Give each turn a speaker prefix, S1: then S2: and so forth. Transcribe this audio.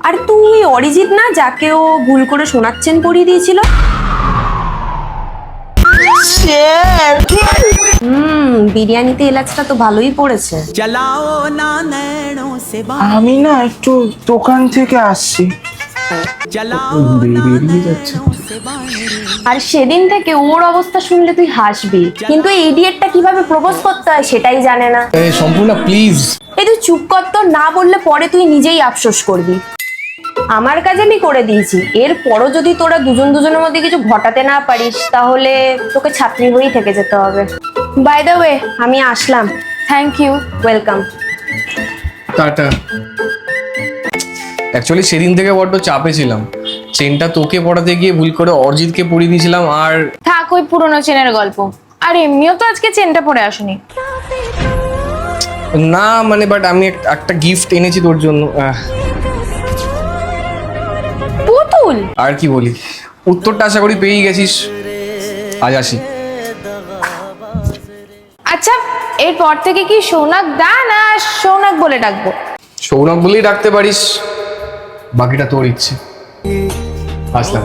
S1: আর তুই অরিজিৎ না, যাকে ও ভুল করে সোনার চেন পরিয়ে দিয়েছিল? বিরিয়ানিতে এলাচটা তো ভালোই পড়েছে।
S2: আমি না একটু দোকান থেকে আসছি। বেরিয়ে যাচ্ছে।
S1: আর সেদিন থেকে ওর অবস্থা শুনলে তুই হাসবি, কিন্তু এই ইডিয়েটটা কিভাবে প্রপোজ করতে হয় সেটাই জানে না।
S3: সম্পূর্ণ প্লিজ।
S1: এই তুই চুপ কর তো, না বললে পরে তুই নিজেই আফসোস করবি। আমার কাজ আমি করে দিয়েছি, এরপরও যদি তোরা দুজন দুজনের মধ্যে কিছু ঘটাতে না পারিস তাহলে তোকে ছাত্রী হয়েই থেকে যেতে হবে। বাই দ্য ওয়ে, আমি আসলাম। Thank you. Welcome.
S3: Tata. Actually সেদিন থেকে বড্ড চাপে ছিলাম, চেনটা তোকে পড়াতে গিয়ে ভুল করে অরিজিৎকে পরিয়ে দিয়েছিলাম। আর
S4: থাক ওই পুরোনো চেনের গল্প, আর এমনিও তো আজকে চেনটা পরে আসুনি।
S3: না মানে বাট আমি একটা গিফট এনেছি তোর জন্য।
S4: পুতুল?
S3: আর কি বলি, উত্তরটা আশা করি পেয়েই গেছিস। আজ আসি।
S4: আচ্ছা, এরপর থেকে কি সৌনক দা না সৌনক বলে ডাকবো?
S3: সৌনক বলেই ডাকতে পারিস, বাকিটা তোর ইচ্ছে। আসলাম।